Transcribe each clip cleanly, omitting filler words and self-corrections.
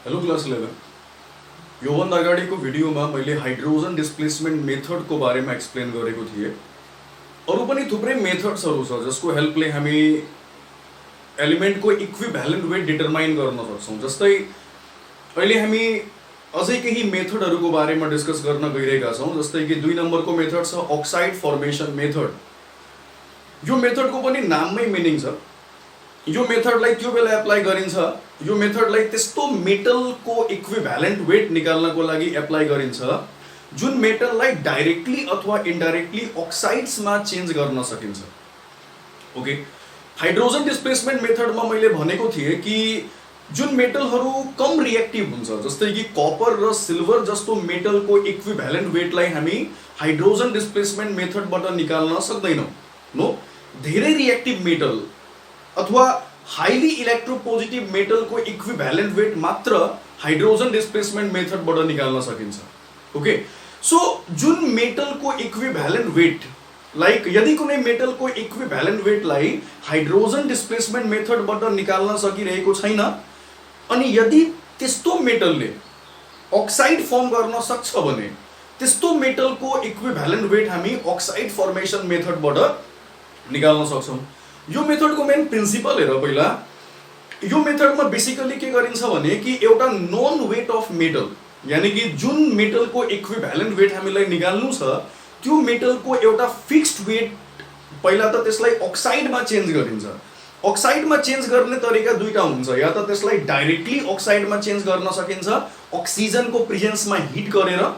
Hello class 11। योभन्दा अगाडिको भिडियोमा मैले हाइड्रोजन डिस्प्लेसमेन्ट मेथडको बारेमा एक्सप्लेन गरेको थिएँ। अरू पनि थुप्रै मेथड्सहरू छ जसको हेल्पले हामी एलिमेन्टको इक्विभ्यालेन्ट वेट डिटरमाइन गर्न सक्छौँ। जस्तै अहिले हामी अझै केही मेथडहरूको बारेमा डिस्कस गर्न गइरहेका छौँ। जस्तै कि 2 नम्बरको मेथड छ अक्साइड फर्मेसन मेथड। यो मेथडको पनि नाममै मिनिङ छ। यो मेथडलाई त्यो बेला एप्लाई गरिन्छ, यो मेथडलाई त्यस्तो मेटलको इक्विभ्यालेन्ट वेट निकाल्नको लागि एप्लाई गरिन्छ जुन मेटललाई डाइरेक्टली अथवा इन्डाइरेक्टली अक्साइड्समा चेन्ज गर्न सकिन्छ। ओके, हाइड्रोजन डिस्प्लेसमेन्ट मेथडमा मैले भनेको थिएँ कि जुन मेटलहरू कम रिएक्टिभ हुन्छ, जस्तै कि कपर र सिल्भर जस्तो मेटलको इक्विभ्यालेन्ट वेटलाई हामी हाइड्रोजन डिस्प्लेसमेन्ट मेथडबाट निकाल्न सक्दैनौँ। नो, धेरै रिएक्टिभ मेटल अथवा हाइली इलेक्ट्रोपोजिटिभ मेटलको इक्विभ्यालेन्ट वेट मात्र हाइड्रोजन डिस्प्लेसमेन्ट मेथडबाट निकाल्न सकिन्छ। ओके, सो जुन मेटलको इक्विभ्यालेन्ट वेट लाइक यदि कुनै मेटलको इक्विभ्यालेन्ट वेटलाई हाइड्रोजन डिस्प्लेसमेन्ट मेथडबाट निकाल्न सकिरहेको छैन अनि यदि त्यस्तो मेटलले अक्साइड फर्म गर्न सक्छ भने त्यस्तो मेटलको इक्विभ्यालेन्ट वेट हामी अक्साइड फर्मेसन मेथडबाट निकाल्न सक्छौँ। यो मेथडको मेन प्रिन्सिपल हेर पहिला। यो मेथडमा बेसिकली के गरिन्छ भने कि एउटा नोन वेट अफ मेटल, यानी कि जुन मेटलको इक्विभ्यालेन्ट वेट हामीलाई निकाल्नु छ त्यो मेटलको एउटा फिक्स्ड वेट पहिला त त्यसलाई अक्साइडमा चेन्ज गरिन्छ। अक्साइडमा चेन्ज गर्ने तरिका दुईटा हुन्छ, या त त्यसलाई डाइरेक्टली अक्साइडमा चेन्ज गर्न सकिन्छ अक्सिजनको प्रेजेन्समा हिट गरेर,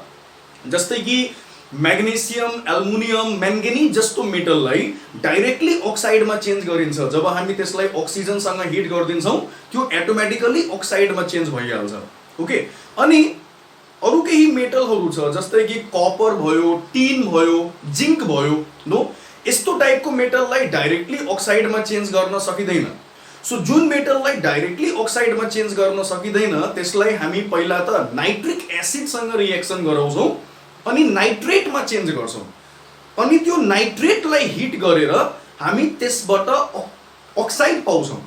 जस्तै कि म्याग्नेसियम, एल्युमिनियम, म्याङ्गेनिज जस्तो मेटललाई डाइरेक्टली अक्साइडमा चेन्ज गरिन्छ। जब हामी त्यसलाई अक्सिजनसँग हिट गरिदिन्छौँ त्यो एटोमेटिकली अक्साइडमा चेन्ज भइहाल्छ। ओके, अनि अरू केही मेटलहरू छ जस्तै कि कपर भयो, टिन भयो, जिङ्क भयो। नो, यस्तो टाइपको मेटललाई डाइरेक्टली अक्साइडमा चेन्ज गर्न सकिँदैन। सो जुन मेटललाई डाइरेक्टली अक्साइडमा चेन्ज गर्न सकिँदैन त्यसलाई हामी पहिला त नाइट्रिक एसिडसँग रिएक्सन गराउँछौँ अनि नाइट्रेटमा चेन्ज गर्छौँ, अनि त्यो नाइट्रेटलाई हिट गरेर हामी त्यसबाट अक्साइड पाउँछौँ।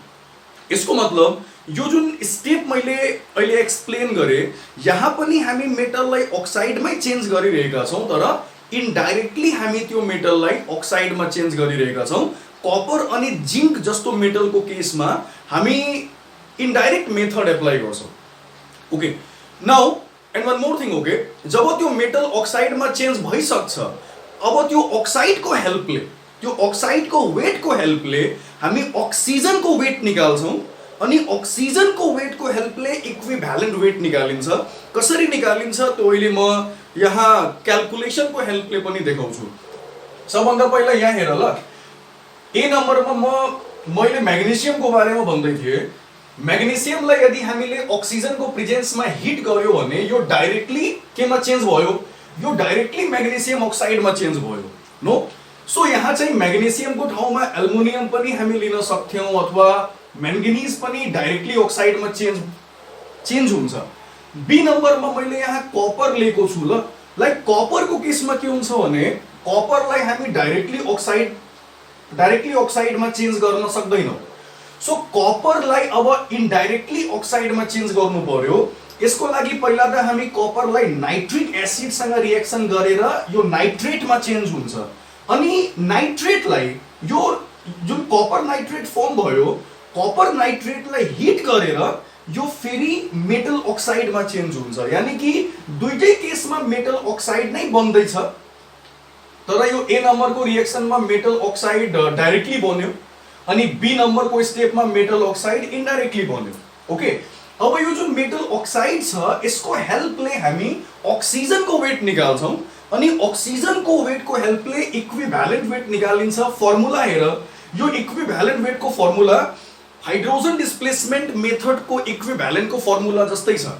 यसको मतलब यो जुन स्टेप मैले अहिले एक्सप्लेन गरेँ यहाँ पनि हामी मेटललाई अक्साइडमै चेन्ज गरिरहेका छौँ, तर इन्डाइरेक्टली हामी त्यो मेटललाई अक्साइडमा चेन्ज गरिरहेका छौँ। कपर अनि जिङ्क जस्तो मेटलको केसमा हामी इन्डाइरेक्ट मेथड एप्लाई गर्छौँ। Okay, now and one more thing. Okay, जब त्यो मेटल अक्साइडमा चेन्ज भइसक्छ अब त्यो अक्साइडको हेल्पले, त्यो अक्साइडको वेटको हेल्पले हामी अक्सिजनको वेट निकाल्छौँ अनि अक्सिजनको वेटको हेल्पले इक्विभ्यालेन्ट वेट निकालिन्छ। कसरी निकालिन्छ त्यो अहिले म यहाँ क्याल्कुलेसनको हेल्पले पनि देखाउँछु। सबभन्दा पहिला यहाँ हेर ल, ए नम्बरमा मैले म्याग्नेसियमको बारेमा भन्दै थिएँ। म्याग्नेसियमलाई यदि हामीले अक्सिजनको प्रेजेन्समा हिट गर्यो भने यो डाइरेक्टली केमा चेन्ज भयो, यो डाइरेक्टली म्याग्नेसियम अक्साइडमा चेन्ज भयो। नो, सो यहाँ चाहिँ म्याग्नेसियमको ठाउँमा एल्युमिनियम पनि हामी लिन सक्थ्यौँ अथवा म्याङ्गेनिज पनि डाइरेक्टली अक्साइडमा चेन्ज हुन्छ। बी नम्बरमा मैले यहाँ कपर लिएको छु ल। लाइक कपरको केसमा के हुन्छ भने कपरलाई हामी डाइरेक्टली अक्साइडमा चेन्ज गर्न सक्दैनौँ। सो कपरलाई अब इन्डाइरेक्टली अक्साइडमा चेन्ज गर्नु पर्यो। यसको लागि पहिला त हामी कपरलाई नाइट्रिक एसिडसँग रिएक्सन गरेर यो नाइट्रेटमा चेन्ज हुन्छ, अनि नाइट्रेटलाई यो जुन कपर नाइट्रेट फर्म भयो कपर नाइट्रेटलाई हिट गरेर यो फेरि मेटल अक्साइडमा चेन्ज हुन्छ। यानी कि दुईटै केसमा मेटल अक्साइड नै बन्दैछ, तर यो ए नम्बरको रिएक्सनमा मेटल अक्साइड डाइरेक्टली बन्यो अनि बी नम्बरको स्टेपमा मेटल अक्साइड इन्डाइरेक्टली बन्यो। ओके, अब यो जुन मेटल अक्साइड छ यसको हेल्पले हामी अक्सिजनको वेट निकाल्छौँ अनि अक्सिजनको वेटको हेल्पले इक्विभ्यालेन्ट वेट निकालिन्छ। फर्मुला हेर, यो इक्विभ्यालेन्ट वेटको फर्मुला हाइड्रोजन डिस्प्लेसमेन्ट मेथडको इक्विभ्यालेन्टको फर्मुला जस्तै छ।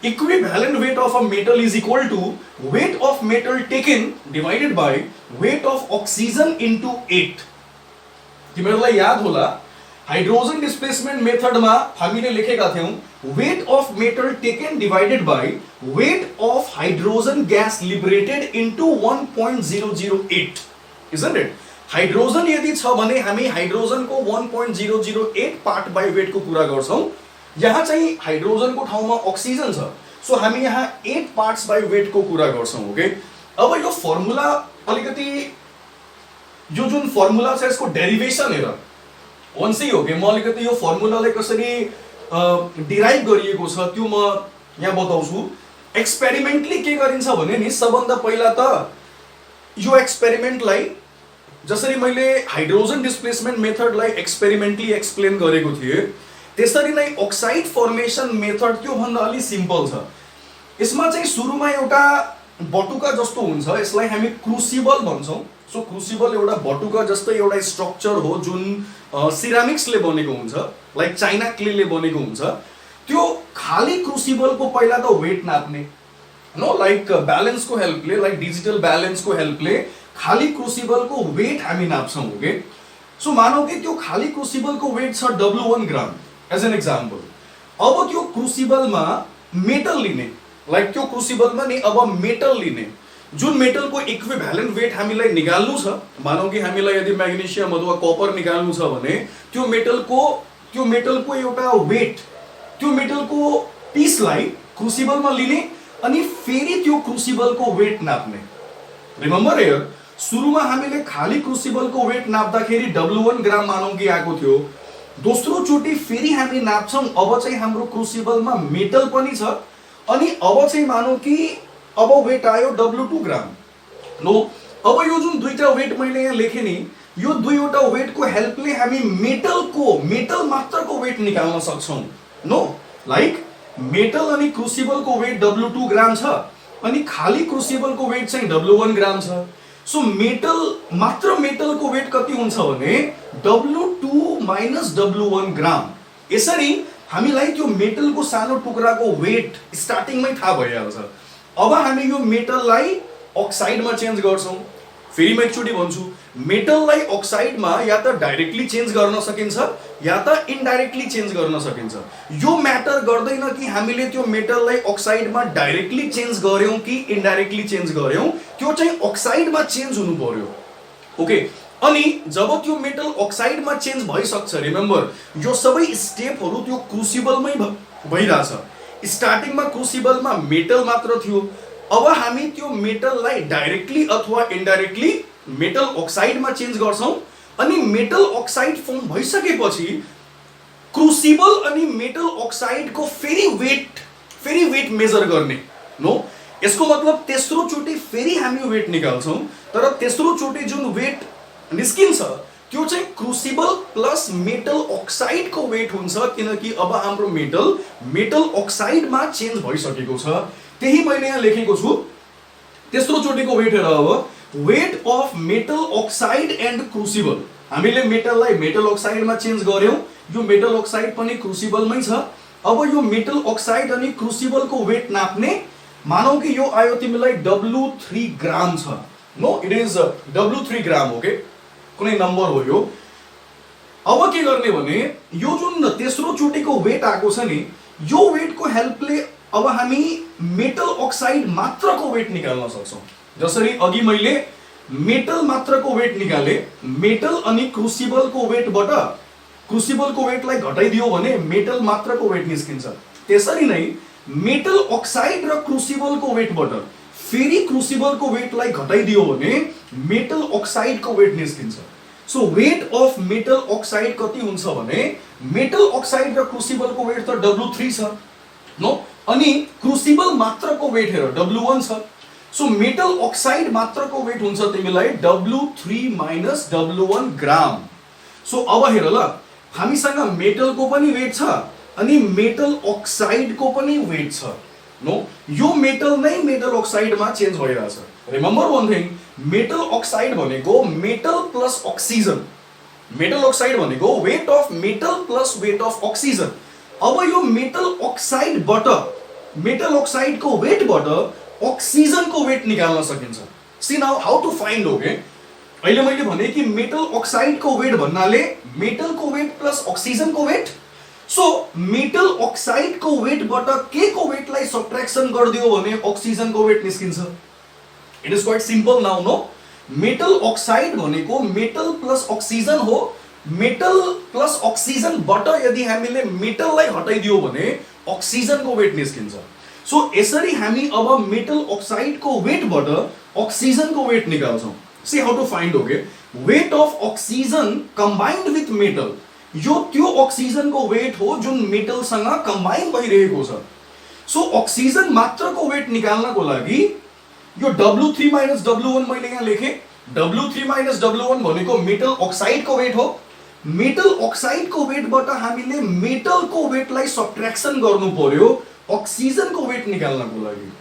Equivalent weight of a metal is equal to weight of metal taken divided by weight of oxygen into 8। तिमीहरूलाई याद होला हाइड्रोजन डिस्प्लेसमेन्ट मेथडमा हामीले लेखेका थियौँ weight of metal taken divided by weight of hydrogen gas liberated into 1.008, isn't it? Hydrogen यदि छ भने हामी हाइड्रोजनको 1.008 पार्ट बाई वेटको कुरा गर्छौँ यहाँ चाहिँ हाइड्रोजनको ठाउँमा अक्सिजन छ। सो हामी यहाँ 8 पार्ट्स बाई वेट को कुरा गर्छौं। ओके, अब यो फर्मुला अलिकति यो जुन फर्मुला छ यसको डेरिवेसन हेर वन्सै हो कि म अलिकति यो फर्मुलालाई कसरी डिराइभ गरिएको छ त्यो म यहाँ बताउँछु। एक्सपेरिमेन्टली के गरिन्छ भने नि सबभन्दा पहिला त यो एक्सपेरिमेन्टलाई जसरी मैले हाइड्रोजन डिस्प्लेसमेन्ट मेथडलाई एक्सपेरिमेन्टली एक्सप्लेन गरेको थिएँ त्यसरी नै अक्साइड फर्मेसन मेथड त्यो भन्दा अलि सिम्पल छ। यसमा चाहिँ सुरुमा एउटा बटुका जस्तो हुन्छ, यसलाई हामी क्रुसिबल भन्छौं। सो क्रुसिबल एउटा बटुका जस्तै एउटा स्ट्रक्चर हो जुन सिरामिक्सले बनेको हुन्छ, लाइक चाइना क्लेले बनेको हुन्छ। त्यो खाली क्रुसिबलको पहिला त वेट नाप्ने नो, लाइक ब्यालेन्सको हेल्पले, लाइक डिजिटल ब्यालेन्सको हेल्पले खाली क्रुसिबलको वेट हामी नाप्छौं। ओके, सो मानौ कि त्यो खाली क्रुसिबलको वेट छ W1 gram as an example. अब त्यो क्रुसिबलमा मेटल लिने, लाइक त्यो क्रुसिबलमा नि अब मेटल लिने, जुन मेटलको इक्विभ्यालेन्ट वेट हामीलाई निकाल्नु छ। मानौ कि हामीलाई यदि म्याग्नेशियम अथवा कपर निकाल्नु छ भने त्यो मेटलको एउटा वेट, त्यो मेटलको पिसलाई क्रुसिबलमा लिने अनि फेरि त्यो क्रुसिबलको वेट नाप्ने। रिमेम्बर हियर, सुरुमा हामीले खाली क्रुसिबलको वेट नाप्दाखेरि W1 ग्राम मानौ कि आएको थियो। दोस्रो चोटि फेरि हामी नाप्छौं, अब चाहिँ हाम्रो क्रुसिबलमा मेटल पनि छ अनि अब चाहिँ मानौ कि अब वेट आयो W2 ग्राम। नो, अब यो जुन दुईटा वेट मैले यहाँ लेखेँ नि, यो दुईवटा वेटको हेल्पले हामी मेटल मात्रको वेट निकाल्न सक्छौं। नो, लाइक मेटल अनि क्रुसिबलको वेट W2 ग्राम छ अनि खाली क्रुसिबलको वेट चाहिँ W1 ग्राम छ। सो मात्र मेटलको वेट कति हुन्छ भने W2 माइनस W1 ग्राम। यसरी हामीलाई त्यो मेटलको सानो टुक्राको वेट स्टार्टिङमै थाहा भइहाल्छ। अब हामी यो मेटललाई अक्साइडमा चेन्ज गर्छौं। फेरि म एकचोटि भन्छु, मेटललाई अक्साइडमा या त डाइरेक्टली चेन्ज गर्न सकिन्छ या त इनडाइरेक्टली चेन्ज गर्न सकिन्छ। यो म्याटर गर्दैन कि हामीले त्यो मेटललाई अक्साइडमा डाइरेक्टली चेन्ज गर्यौं कि इनडाइरेक्टली चेन्ज गर्यौं, त्यो चाहिँ अक्साइडमा चेन्ज हुनु पर्यो। ओके, अनि जब त्यो मेटल अक्साइडमा चेन्ज भइसक्छ, रिमेम्बर यो सबै स्टेपहरू त्यो क्रुसिबलमै भइरहेछ। स्टार्टिङमा क्रुसिबलमा मेटल मात्र थियो, अब हामी त्यो मेटललाई डाइरेक्टली अथवा इनडाइरेक्टली मेटल अक्साइडमा चेन्ज गर्छौं अनि मेटल अक्साइड फर्म भइसकेपछि क्रुसिबल अनि मेटल अक्साइडको फेरि वेट मेजर गर्ने। नो, यसको मतलब तेस्रो चोटि फेरि हामी वेट निकाल्छौं, तर तेस्रो चोटि जुन वेट निस्किन्छ त्यो चाहिँ क्रुसिबल प्लस मेटल अक्साइडको वेट हुन्छ, किनकि अब हाम्रो मेटल अक्साइडमा चेन्ज भइसकेको छ। त्यही मैले यहाँ लेखेको छु। तेस्रो चोटिको वेट हेर, अब weight of metal oxide and crucible. हामीले मेटललाई मेटल अक्साइडमा चेन्ज गर्यौं, यो मेटल अक्साइड पनि क्रुसिबलमै छ। अब यो मेटल अक्साइड अनि क्रुसिबलको वेट नाप्ने, मानौ कि यो आयो तिमीलाई W3 ग्राम छ। No, it is W3 gram. Okay, कुनै नम्बर हो यो। अब के गर्ने भने यो जुन तेस्रो चोटिको वेट आएको छ नि, यो वेटको हेल्पले अब हामी मेटल अक्साइड मात्रको वेट निकाल्न सक्छौं। जसरी अघि मैले मेटल मात्रको वेट निकाले, मेटल अनि क्रुसिबलको वेटबाट क्रुसिबलको वेटलाई घटाइदियो भने मेटल मात्रको वेट निस्किन्छ। त्यसरी नै मेटल अक्साइड र क्रुसिबलको वेटबाट फेरि क्रुसिबलको वेटलाई घटाइदियो भने मेटल अक्साइडको वेट निस्किन्छ। So weight of metal oxide कति हुन्छ भने मेटल अक्साइड र क्रुसिबलको वेट त W3 छ। नो, अनि क्रुसिबल मात्रको वेट हेर W1 छ। सो मेटल अक्साइड मात्रको वेट हुन्छ तिमीलाई W3 माइनस W1 ग्राम। सो अब हेर ल, हामीसँग मेटलको पनि वेट छ अनि मेटल अक्साइडको पनि वेट छ। नो, यो मेटल नै मेटल अक्साइडमा चेन्ज भइरहेछ। Remember one thing, metal oxide भनेको metal plus oxygen. Metal oxide भनेको weight of metal plus weight of oxygen. अब यो मेटल अक्साइडबाट, मेटल अक्साइडको वेटबाट अक्सिजनको वेट निकाल्न सकिन्छ। See now how to find. Okay, अहिले मैले भने कि मेटल अक्साइडको वेट भन्नाले मेटलको वेट प्लस अक्सिजनको वेट। सो मेटल अक्साइडको वेटबाट के को वेटलाई सब्ट्र्याक्सन गरिदियो भने अक्सिजनको वेट निस्किन्छ। It is quite simple now. No, metal oxide भनेको मेटल प्लस अक्सिजन हो मेटल प्लस अक्सिजनबाट यदि हामीले मेटललाई हटाइदियो भने अक्सिजनको वेट निस्किन्छ। सो यसरी हामी अब मेटल अक्साइडको वेटबाट अक्सिजनको वेट निकाल्छौँ। See how to find, okay, weight of oxygen combined with metal, यो त्यो अक्सिजनको वेट हो जुन मेटलसँग कम्बाइन भइरहेको छ। सो अक्सिजन मात्रको वेट निकाल्नको लागि यो W3 माइनस W1 मैले यहाँ लेखेँ। W3 माइनस W1 भनेको मेटल अक्साइडको वेट हो। मेटल अक्साइडको वेटबाट हामीले मेटलको वेटलाई सब्ट्र्याक्सन गर्नु पर्यो अक्सिजनको वेट निकाल्नको लागि।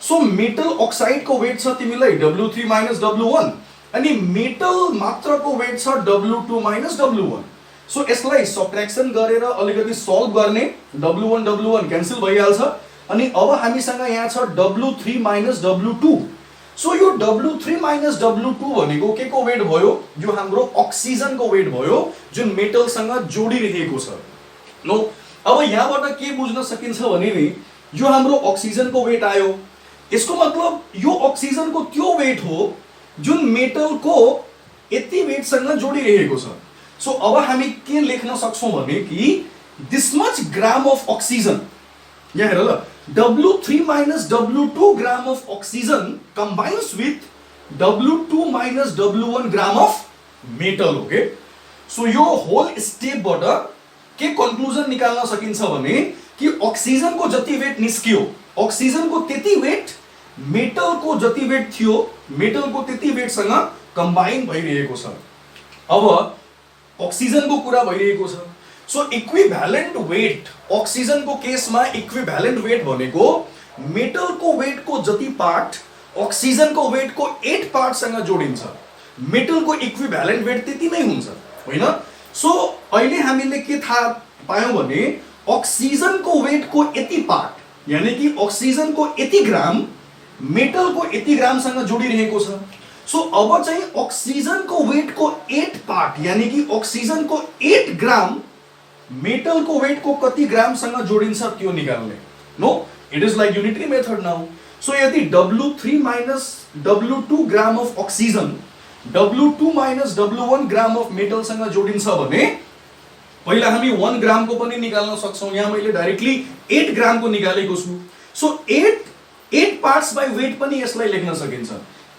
सो मेटल अक्साइडको वेट छ तिमीलाई W3 माइनस W1 अनि मेटल मात्रको वेट छ W2 माइनस W1। सो यसलाई सब्ट्र्याक्सन गरेर अलिकति सल्भ गर्ने, W1 W1 क्यान्सल भइहाल्छ अनि अब हामीसँग यहाँ छ W3 माइनस W2। सो यो W3 माइनस W2 भनेको के को वेट भयो, यो हाम्रो अक्सिजनको वेट भयो जुन मेटलसँग जोडिरहेको छ। नो, अब यहाँबाट के बुझ्न सकिन्छ भने नि यो हाम्रो अक्सिजनको वेट आयो, यसको मतलब यो अक्सिजनको त्यो वेट हो जुन मेटलको यति वेटसँग जोडिरहेको छ। सो अब हामी के लेख्न सक्छौँ भने कि this much gram of oxygen, यहाँ हेर ल, W3 minus W2 gram of oxygen combines with W2 minus W1 gram of metal. Okay, so यो होल स्टेपबाट के कन्क्लुजन निकाल्न सकिन्छ भने कि अक्सिजनको जति वेट निस्कियो, अक्सिजनको त्यति वेट मेटलको जति वेट थियो मेटलको त्यति वेटसँग कम्बाइन भइरहेको छ। अब अक्सिजनको कुरा भइरहेको छ। सो इक्विभ्यालेन्ट वेट, अक्सिजनको केसमा इक्विभ्यालेन्ट वेट भनेको मेटलको वेटको जति पार्ट अक्सिजनको वेटको 8 पार्टसँग जोडिन्छ। मेटलको इक्विभ्यालेन्ट वेट त्यति नै हुन्छ, होइन? सो अहिले हामीले के थाहा पायौँ भने अक्सिजनको वेटको यति पार्ट यानी कि अक्सिजनको यति ग्राम मेटलको यति ग्रामसँग जोडिरहेको छ। सो अब चाहिँ अक्सिजनको वेटको 8 पार्ट यानी कि अक्सिजनको 8 ग्राम मेटलको वेटको कति ग्रामसँग जोडिन्छ त्यो निकाल्ने। No, it is like unitary method now. So यदि W3 minus W2 gram of oxygen W2 minus W1 gram of मेटलसँग जोडिन्छ भने पहिला हामी 1 ग्रामको पनि निकाल्न सक्छौँ। यहाँ मैले डाइरेक्टली 8 ग्रामको निकालेको छु। सो 8 पार्ट्स बाई वेट पनि यसलाई लेख्न सकिन्छ।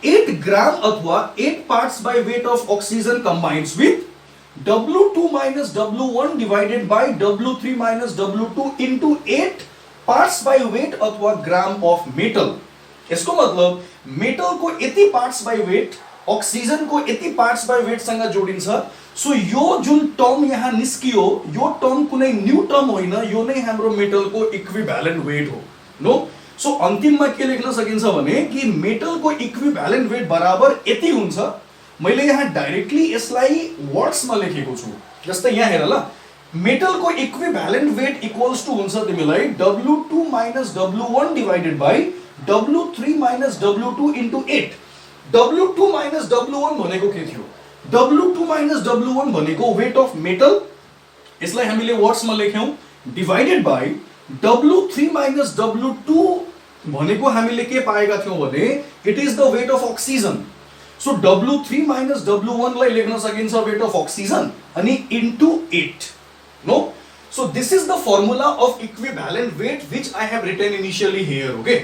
8 ग्राम अथवा 8 parts by weight of oxygen combines with W2 minus W1 divided by W3 minus W2 into 8 parts by weight अथवा ग्राम of metal। यसको मतलब मेटलको यति पार्ट्स बाई वेट अक्सिजनको यति पार्ट्स बाई वेट सँग जोडिन्छ। सो यो जुन टर्म यहाँ निस्कियो यो टर्म कुनै न्यू टर्म होइन, यो नै हाम्रो मेटलको इक्विभ्यालेन्ट वेट हो। नो, सो अन्तिममा के लेख्न सकिन्छ भने कि मेटलको इक्विभ्यालेन्ट वेट बराबर यति हुन्छ। मैले यहाँ डाइरेक्टली यसलाई वर्ड्समा लेखेको छु। जस्तै यहाँ हेर ल, मेटलको इक्विभ्यालेन्ट वेट इक्वल्स टु हुन्छ तिमीलाई W2 minus W1 divided by W3 minus W2 into 8। W2 minus W1 भनेको के थियो? W2 माइनस W1 भनेको वेट अफ मेटल, यसलाई हामीले वर्ड्समा लेख्यौँ, divided by W3 minus W2 भनेको हामीले के पाएका थियौँ भने it is the weight of oxygen. So W3 minus W1 लाई लेख्न सकिन्छ वेट अफ अक्सिजन अनि into 8। No, so this is the formula of equivalent weight which I have written initially here. Okay,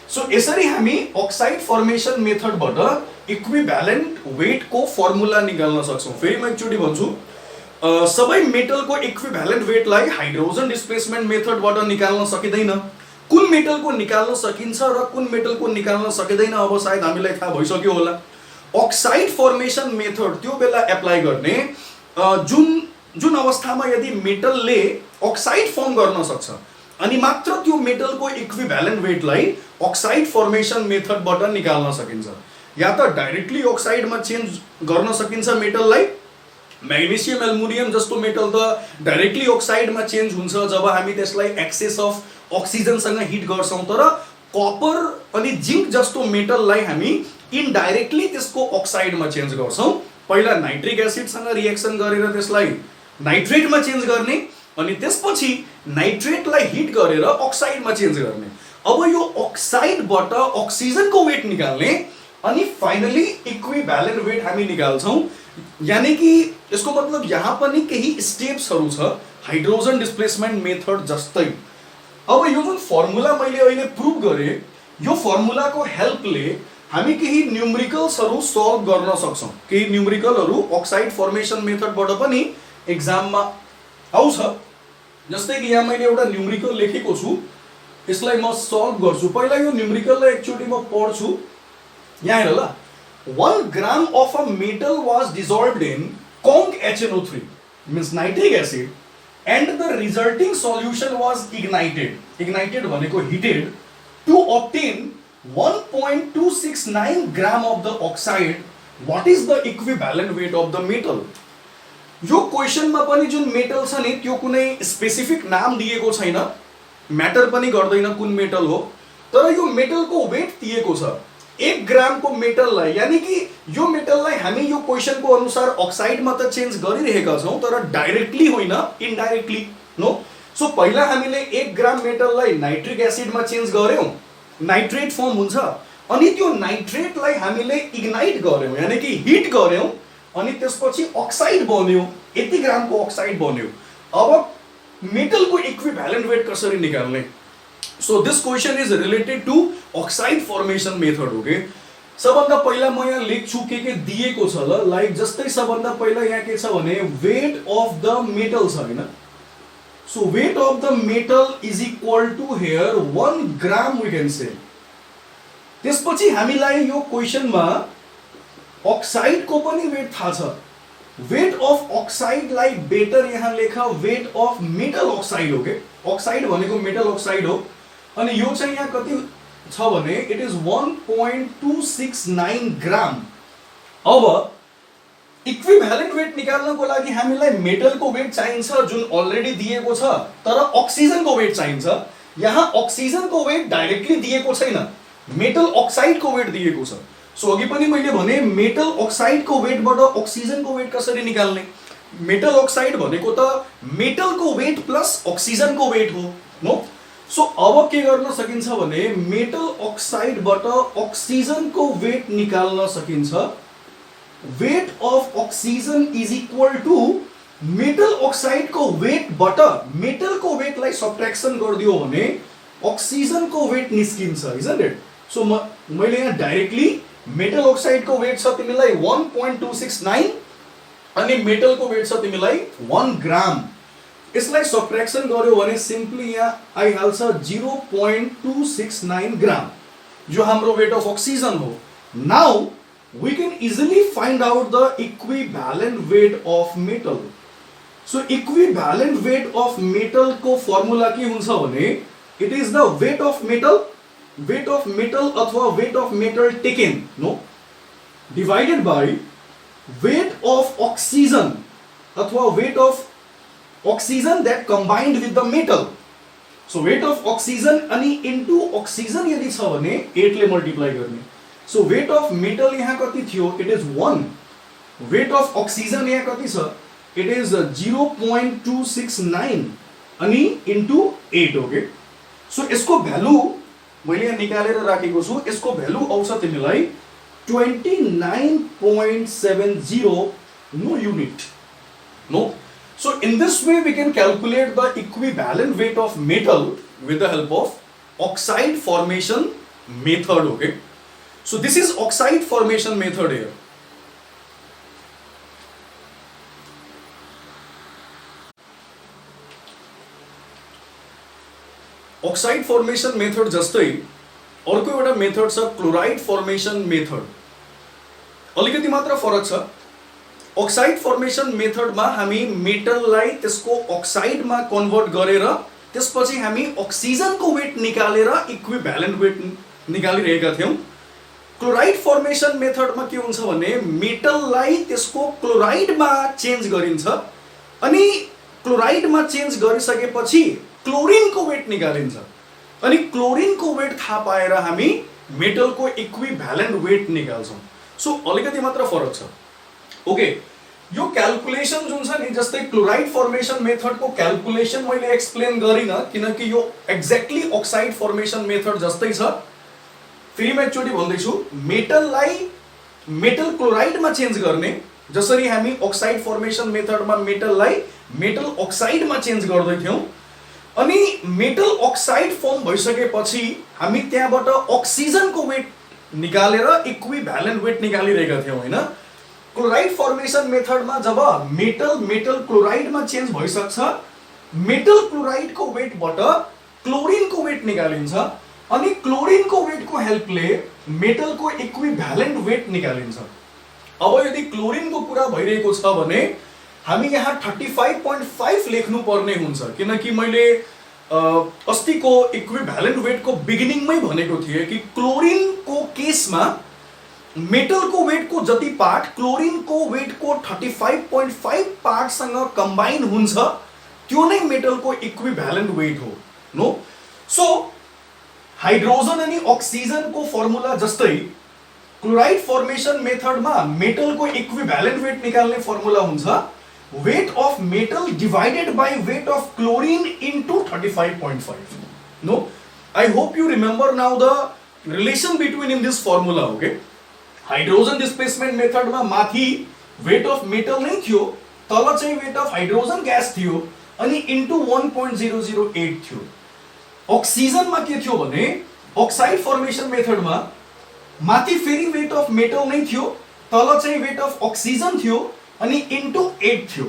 so यसरी हामी oxide formation मेथडबाट equivalent वेटको formula निकाल्न सक्छौँ। फेरि म एकचोटि भन्छु, सबै मेटलको इक्विभ्यालेन्ट वेटलाई हाइड्रोजन डिस्प्लेसमेन्ट मेथडबाट निकाल्न सकिँदैन। कुन मेटलको निकाल्न सकिन्छ र कुन मेटलको निकाल्न सकिँदैन अब सायद हामीलाई थाहा भइसक्यो होला। अक्साइड फर्मेसन मेथड त्यो बेला एप्लाई गर्ने जुन अवस्थामा यदि मेटलले अक्साइड फर्म गर्न सक्छ अनि मात्र त्यो मेटलको इक्विभ्यालेन्ट वेटलाई अक्साइड फर्मेसन मेथडबाट निकाल्न सकिन्छ। या त डाइरेक्टली अक्साइडमा चेन्ज गर्न सकिन्छ मेटललाई, म्याग्नेसियम एल्युमिनियम जस्तो मेटल त डाइरेक्टली अक्साइडमा चेन्ज हुन्छ जब हामी त्यसलाई एक्सेस अफ अक्सिजनसँग हिट गर्छौँ। तर कपर अनि जिंक जस्तो मेटललाई हामी इनडाइरेक्टली त्यसको अक्साइडमा चेन्ज गर्छौँ। पहिला नाइट्रिक एसिडसँग रिएक्सन गरेर त्यसलाई नाइट्रेटमा चेन्ज गर्ने अनि त्यसपछि नाइट्रेटलाई हिट गरेर अक्साइडमा चेन्ज गर्ने। अब यो अक्साइडबाट अक्सिजनको वेट निकाल्ने अनि फाइनली इक्विभ्यालेन्ट वेट हामी निकाल्छौँ यानी कि यसको मतलब यहाँ पनि केही स्टेप्सहरू छ हाइड्रोजन डिस्प्लेसमेन्ट मेथड जस्तै। अब यो जुन फर्मुला मैले अहिले प्रुभ गरे, यो फर्मुलाको हेल्पले हामी केही न्युमेरिकल्सहरू सल्भ गर्न सक्छौं। केही न्युमेरिकलहरू अक्साइड फर्मेसन मेथडबाट पनि एक्जाममा आउँछ। जस्तै कि यहाँ मैले एउटा न्युमेरिकल लेखेको छु, यसलाई म सल्भ गर्छु। पहिला यो न्युमेरिकललाई एकचोटि म पढ्छु। यहाँ हेर ल, 1 gram of a metal was dissolved in Conc HNO3 means nitric acid and the resulting solution was ignited. Ignited भनेको heated to obtain 1.269 gram of the oxide. What is the equivalent weight of the metal? यो क्वेशनमा पनि जुन metal छ नि त्यो कुनै specific नाम दिएको छैन, म्याटर पनि गर्दैन कुन मेटल हो, तर यो मेटलको वेट दिएको छ 1 ग्रामको मेटललाई। यानी कि यो मेटललाई हामी यो क्वेशनको अनुसार अक्साइडमा त चेन्ज गरिरहेका छौं, तर डाइरेक्टली होइन, इनडाइरेक्टली नो। सो पहिला हामीले 1 ग्राम मेटललाई नाइट्रिक एसिडमा चेन्ज गर्यौं, नाइट्रेट फर्म हुन्छ, अनि त्यो नाइट्रेटलाई हामीले इग्नाइट गर्यौं, यानी कि हिट गर्यौं, अनि त्यसपछि अक्साइड बन्यो, यति ग्रामको अक्साइड बन्यो। अब मेटलको इक्विभ्यालेन्ट वेट कसरी निकाल्ने? So this question is related to oxide formation method, okay? सबभन्दा पहिला म यहाँ लेख्छु के दिएको छ ल, लाइक जस्तै सबभन्दा पहिला यहाँ के छ भने वेट अफ द मेटल छ हैन। So weight of the metal is equal to here 1 gram we can say. त्यसपछि हामीलाई यो क्वेशनमा अक्साइड को पनि वेट थाहा छ। वेट अफ अक्साइड लाई बेटर यहाँ लेख weight of metal oxide, okay? Oxide भनेको मेटल अक्साइड हो, अनि यो चाहिँ यहाँ कति छ भने इट इज 1.269 ग्राम। अब इक्विभ्यालेन्ट वेट निकाल्नको लागि हामीलाई मेटलको वेट चाहिन्छ जुन अलरेडी दिएको छ, तर अक्सिजनको वेट चाहिन्छ। यहाँ अक्सिजनको वेट डाइरेक्टली दिएको छैन, मेटल अक्साइडको वेट दिएको छ। सो अघि पनि मैले भने मेटल अक्साइडको वेटबाट अक्सिजनको वेट कसरी निकाल्ने? मेटल अक्साइड भनेको त मेटलको वेट प्लस अक्सिजनको वेट हो, नो? सो अब के गर्न सकिन्छ भने मेटल अक्साइडबाट अक्सिजनको वेट निकाल्न सकिन्छ। Weight of oxygen is equal to metal अक्साइडको वेटबाट मेटलको वेटलाई सब्ट्र्याक्सन गरिदियो भने अक्सिजनको वेट निस्किन्छ, इजन्ट इट? सो मैले यहाँ डाइरेक्टली मेटल अक्साइडको वेट छ तिमीलाई 1.269 अनि मेटलको वेट छ तिमीलाई 1 ग्राम। यसलाई सब्ट्र्याक्सन गर्यो भने सिम्पली यहाँ आइहाल्छ 0.269 ग्राम, जो हाम्रो वेट अफ अक्सिजन हो। Now we can easily find out the equivalent weight of metal. So equivalent weight of metal को फर्मुला के हुन्छ भने it is the weight of metal अथवा weight of metal taken, no, divided by weight of oxygen अथवा weight of oxygen that combined with the metal. So weight of oxygen अनि into oxygen यदि छ भने 8 ले मल्टिप्लाई गर्ने। So weight of metal यहाँ कति थियो? It is 1. Weight of oxygen यहाँ कति छ? It is 0.269 अनि into 8, okay? So यसको भ्यालु मैले यहाँ निकालेर राखेको छु। यसको भ्यालु आउँछ तिमीलाई 29.70 no unit, no? So in this way we can calculate the equivalent weight of metal with the help of oxide formation method, okay? So this is oxide formation method here. Oxide formation method जस्तै अर्को एउटा method छ chloride formation method. अलिकति मात्र फरक छ। Oxide formation मेथडमा हामी मेटललाई त्यसको अक्साइडमा कन्भर्ट गरेर त्यसपछि हामी अक्सिजनको वेट निकालेर इक्विभ्यालेन्ट वेट निकालिरहेका थियौं। क्लोराइड फर्मेसन मेथडमा के हुन्छ भने मेटललाई त्यसको क्लोराइडमा चेन्ज गरिन्छ अनि क्लोराइडमा चेन्ज गरिसकेपछि क्लोरिनको वेट निकालिन्छ अनि क्लोरिनको वेट थाहा पाएर हामी मेटलको इक्विभ्यालेन्ट वेट निकाल्छौं। सो अलिकति मात्र फरक छ, ओके? यो क्याल्कुलेसन जुन छ नि, जस्तै क्लोराइड फर्मेसन मेथडको क्याल्कुलेसन मैले एक्सप्लेन गरिन किनकि यो एक्ज्याक्टली अक्साइड फर्मेसन मेथड जस्तै छ। फेरि म एकचोटि भन्दैछु, मेटललाई मेटल क्लोराइडमा चेन्ज गर्ने जसरी हामी अक्साइड फर्मेसन मेथडमा मेटललाई मेटल अक्साइडमा चेन्ज गर्दै थियौं, अनि मेटल अक्साइड फर्म भइसकेपछि हामी त्यहाँबाट अक्सिजनको वेट निकालेर इक्विभ्यालेन्ट वेट निकालिरहेका थियौं हैन। क्लोराइड फर्मेसन मेथडमा जब मेटल मेटल क्लोराइडमा चेन्ज भइसक्छ, मेटल क्लोराइडको वेटबाट क्लोरिनको वेट निकालिन्छ, अनि क्लोरिनको वेटको हेल्पले मेटलको इक्विभ्यालेन्ट वेट निकालिन्छ। अब यदि क्लोरिनको कुरा भइरहेको छ भने हामी यहाँ 35.5 लेख्नु पर्ने हुन्छ, किनकि मैले अस्तिको इक्विभ्यालेन्ट वेटको बिगिनिङमै भनेको थिएँ कि क्लोरिनको केसमा मेटलको वेटको जति पार्ट क्लोरिनको वेटको 35.5 पार्टसँग कम्बाइन हुन्छ त्यो नै मेटलको इक्विभ्यालेन्ट वेट हो। नो, सो हाइड्रोजन अनि अक्सिजनको फर्मुला जस्तै क्लोराइड फर्मेसन मेथडमा मेटलको इक्विभ्यालेन्ट वेट निकाल्ने फर्मुला हुन्छ weight of metal divided by weight of chlorine into 35.5. No, I hope you remember now the relation between in this formula. Okay, hydrogen displacement method मा माथि weight of metal नै थियो, तल चाहिँ weight of hydrogen gas थियो, अनि into 1.008 थियो। Oxygen मा के थियो भने ऑक्साइड फर्मेसन मेथड मा माथि फेरि weight of metal नै थियो, तल चाहिँ weight of oxygen थियो, अनि into 8 थियो।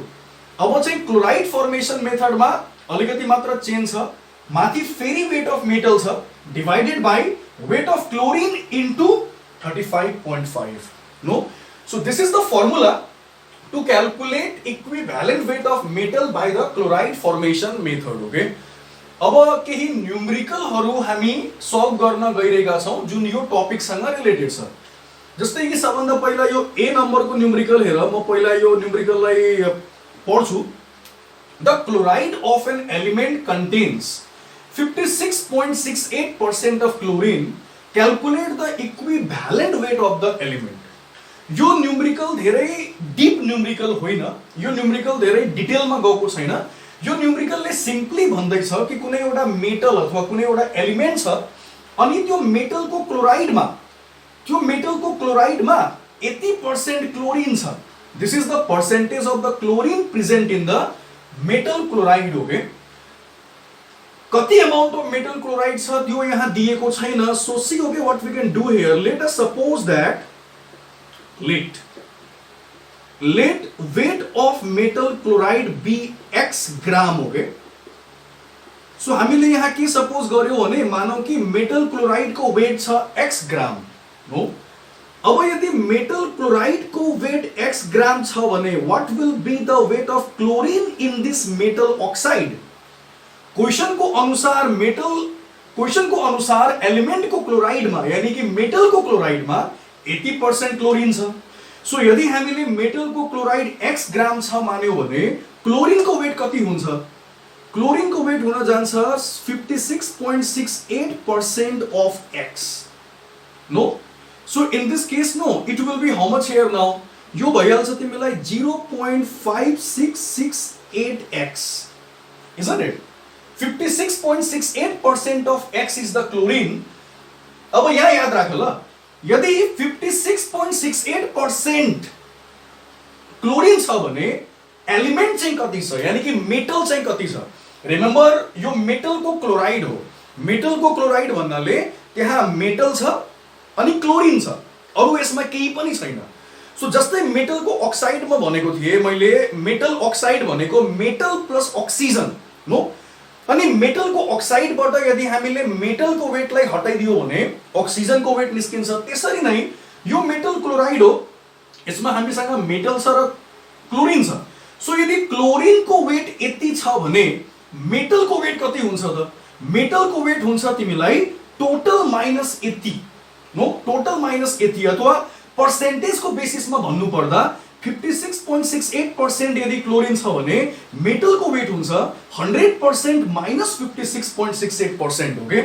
अब चाहिँ क्लोराइड फर्मेसन मेथडमा अलिकति मात्र चेन्ज छ, माथि फेरि वेट अफ मेटल छ divided by weight of chlorine into 35.5। No, so this is the formula to calculate equivalent weight of metal by the chloride formation method. Okay, अब केही न्युमेरिकलहरू हामी सल्भ गर्न गइरहेका छौं जुन यो टपिकसँग रिलेटेड छ। जस्तै कि सबभन्दा पहिला यो ए नम्बरको न्युमेरिकल हेर, म पहिला यो न्युमेरिकललाई पढ्छु। The chloride of an element contains 56.68% of chlorine, calculate the equivalent weight of the element. यो न्युमेरिकल धेरै डीप न्युमेरिकल होइन, यो न्युमेरिकल धेरै डिटेलमा गएको छैन। यो न्युमेरिकलले सिम्पली भन्दैछ कि कुनै एउटा मेटल अथवा कुनै एउटा एलिमेन्ट छ, अनि त्यो मेटलको क्लोराइडमा 80% क्लोरिन छ। This is the percentage of the chlorine present in the metal chloride. Okay, कति अमाउन्ट अफ मेटल क्लोराइड छ त्यो यहाँ दिएको छैन। So see, okay, what we can do here, let us suppose that let weight of metal chloride be x gram. Okay, so हामीले यहाँ के suppose गर्यो भने मानौ कि मेटल क्लोराइड को वेट छ x ग्राम। नो, अब यदि मेटल क्लोराइड को वेट x ग्राम छ भने what will be the weight of chlorine in this metal oxide. Question को अनुसार एलिमेंट को क्लोराइड में यानी कि मेटल को क्लोराइड में 80% क्लोरिन छ। सो यदि हामीले मेटल को क्लोराइड x ग्राम छ मान्यो भने क्लोरिन को वेट कति हुन्छ? क्लोरिन को वेट हुन जान्छ 56.68% of x। No, so in this case, no, it will be how much here now? यो भइहाल्छ तिमीलाई 0.5668x, isn't it? 56.68% of x is the chlorine. अब यहाँ याद राख ल, यदि 56.68% क्लोरिन छ भने एलिमेन्ट चाहिँ कति छ, यानी कि मेटल चाहिँ कति छ? रिमेम्बर, यो मेटल को क्लोराइड हो। मेटल को क्लोराइड भन्नाले त्यहाँ मेटल छ अनि क्लोरिन छ, अरु यसमा केही पनि छैन। सो जस्तै मेटल को अक्साइड मा भनेको थिए मैले, मेटल अक्साइड भनेको मेटल प्लस अक्सिजन। नो, अनि मेटल को अक्साइड बाट यदि हामीले मेटल को वेटलाई हटाइदियो भने अक्सिजन को वेट निस्किन्छ। त्यसरी नै यो मेटल क्लोराइड हो, यसमा हामीसँग मेटल छ र क्लोरिन छ। सो यदि क्लोरिन को वेट यति छ भने मेटल को वेट कति हुन्छ त? मेटल को वेट हुन्छ तिमीलाई total minus 80। No, total minus 80, अथवा पर्सेन्टेज को बेसिस में भन्नु पर्दा 56.68% यदि क्लोरिन छ भने मेटल को वेट हुन्छ 100% minus 56.68%। Okay,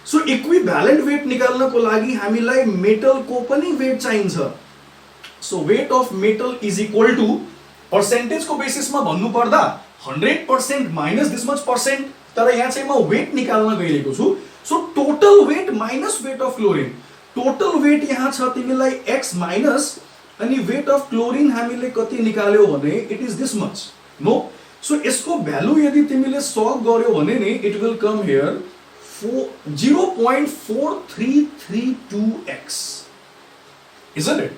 so equivalent weight निकाल्नको लागि हामीलाई मेटल को पनि वेट चाहिन्छ। So weight of metal is equal to percentage को बेसिस में भन्नु पर्दा 100% माइनस दिस मच पर्सेंट, तर यहाँ चाहिँ म वेट निकाल्न गइरहेको छु। So total weight minus weight of chlorine, total weight यहाँ छ तिमीलाई x माइनस अनि वेट अफ क्लोरिन हामीले कति निकाल्यो भने it is this much no so यसको भ्यालु यदि तिमीले सल्भ गर्यो भने नि it will come here 0.4332x isn't it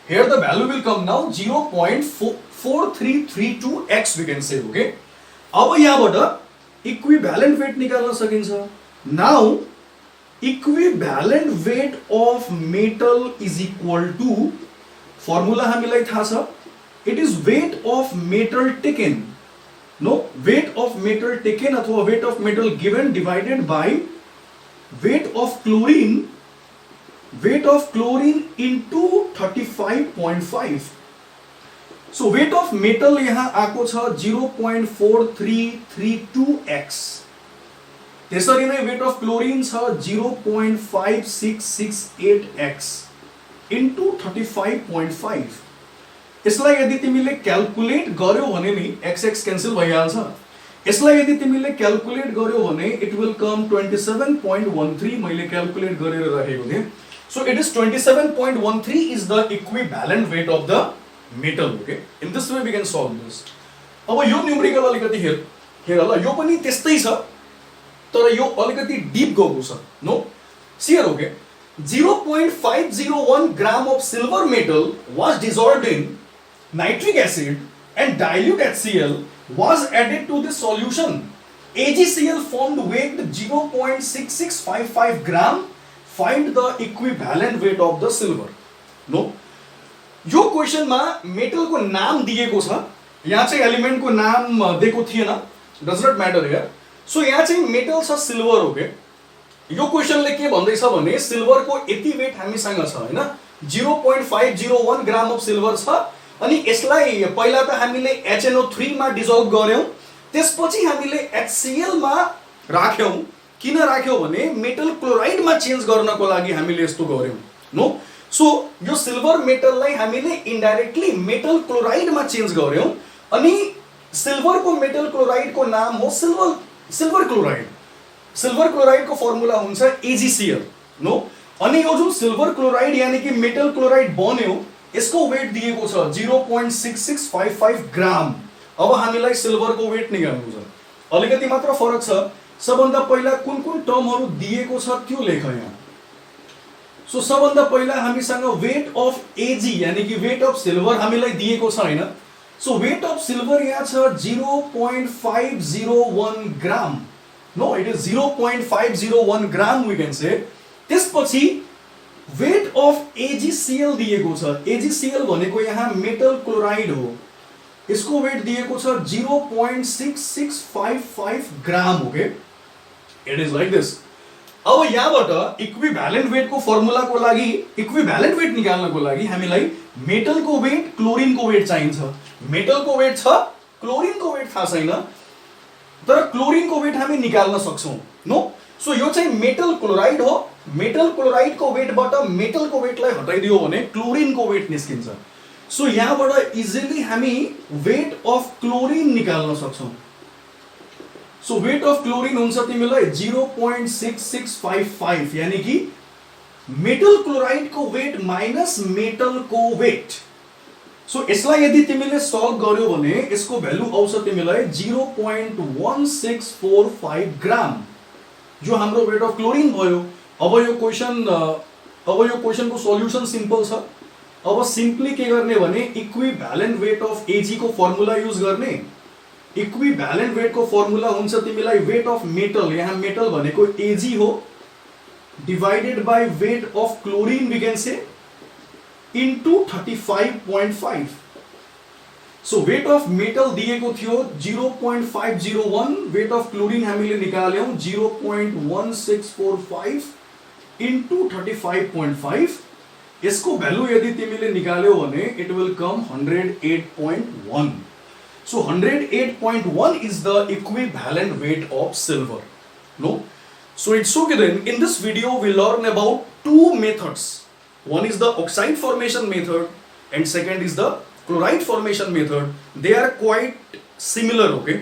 here the value will come now 0.4332x we can say okay अब यहाँबाट इक्विभ्यालेन्ट वेट निकाल्न सकिन्छ now equivalent weight of metal is equal to formula हामीलाई थाहा छ it is weight of metal taken no weight of metal taken अथवा weight of metal given divided by weight of chlorine into 35.5 so weight of metal यहाँ आएको छ 0.4332x त्यसरी नै weight of chlorine छ 0.5668x इन्टु 35.5 यसलाई यदि तिमीले क्याल्कुलेट गर्यो भने नि x क्यान्सल भइहाल्छ यसलाई यदि तिमीले क्याल्कुलेट गर्यो भने इट विल कम 27.13 मैले क्याल्कुलेट गरेर राखेको थिएँ so it is 27.13 is the equivalent weight of the metal okay in this way we can solve this अब यो न्युमेरिकल अलिकति हेर ल यो पनि त्यस्तै छ तर यो अलिकति डीप गएको छ नो सियर okay 0.501 gram of silver metal was dissolved in nitric acid and dilute HCl was added to the solution. AgCl formed weight 0.6655 gram. Find the equivalent weight of the silver. No. यो question मा metal को नाम दिएको छ यहाँ चाहिँ element को नाम दिएको थिएन does not matter here so यहाँ चाहिँ मेटल छ सिल्भर ओके यो क्वेशनले के भन्दैछ भने सिल्भर को यति वेट हामीसँग छ हैन 0.501 ग्राम अफ सिल्भर छ अनि यसलाई पहिला त हामीले HNO3 मा डिजल्भ गर्यौं त्यसपछि हामीले HCl मा राख्यौं किन राख्यौं भने मेटल क्लोराइड मा चेन्ज गर्नको लागि हामीले यस्तो गर्यौं नो सो यो सिल्भर मेटललाई हामीले इन्डाइरेक्टली मेटल क्लोराइड मा चेन्ज गर्यौं अनि सिल्भर को मेटल क्लोराइड को नाम हो सिल्भर क्लोराइड को फर्मुला हुन्छ AgCl नो अनि यो जुन सिल्भर क्लोराइड यानी कि मेटल क्लोराइड बन्यो यसको वेट दिएको छ 0.6655 ग्राम अब हामीलाई सिल्भर को वेट निकाल्नु छ अलिकति मात्र फरक छ सबभन्दा पहिला कुन टर्महरु दिएको छ त्यो लेख यहाँ सो सबभन्दा पहिला हामीसँग वेट अफ Ag यानी कि वेट अफ सिल्भर हामीलाई दिएको छ हैन सो वेट अफ सिल्भर यहाँ छ 0.501 gram no it is 0.501 gram we can say त्यसपछि वेट अफ AgCl दिएको छ AgCl भनेको यहाँ मेटल क्लोराइड हो यसको वेट दिएको छ 0.6655 gram okay it is like this अब यहाँबाट इक्विभ्यालेन्ट वेट को फर्मुला को लागि इक्विभ्यालेन्ट वेट निकाल्नको लागि हामीलाई मेटल को वेट क्लोरिन को वेट चाहिन्छ मेटल को वेट छ क्लोरिन को वेट थाहा छैन तर क्लोरिन को वेट हामी निकाल्न सक्छौं नो सो यो चाहिँ मेटल क्लोराइड हो मेटल क्लोराइड को वेटबाट मेटल को वेटलाई हटाइदियो भने क्लोरिन को वेट निस्किन्छ सो यहाँबाट इजिली हामी वेट अफ क्लोरिन निकाल्न सक्छौं सो वेट अफ क्लोरिन हुन्छ तिमीलाई 0.6655 यानी कि मेटल क्लोराइड को वेट माइनस मेटल को वेट सो यसलाई यदि तिमीले सल्भ गर्यो भने यसको भ्यालु आउँछ तिमीलाई 0.1645 ग्राम जो हाम्रो वेट अफ क्लोरिन भयो अब यो क्वेशन को सल्युसन सिम्पल छ अब सिम्पली के गर्ने भने इक्विभ्यालेन्ट वेट अफ Ag को फर्मुला युज गर्ने इक्विभ्यालेन्ट वेट को फर्मुला हुन्छ तिमीलाई वेट अफ मेटल यहाँ मेटल भनेको Ag हो divided by weight of chlorine we can say into 35.5 so weight of metal दिएको थियो 0.501 वेट अफ क्लोरिन हामीले निकाल्यौं 0.1645 इन्टु 35.5 यसको भ्यालु यदि तिमीले निकाल्यौ भने it will com 108.1 so 108.1 is the equivalent weight of silver no so it's okay then in this video we learn about two methods one is the oxide formation method and second is the chloride formation method they are quite similar okay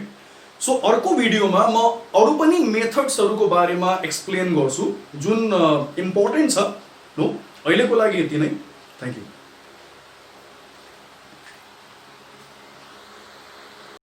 so अर्को भिडियोमा म अरु पनि मेथड्सहरुको बारेमा explain गर्छु जुन important छ no अहिलेको लागि यति नै थ्यांक यू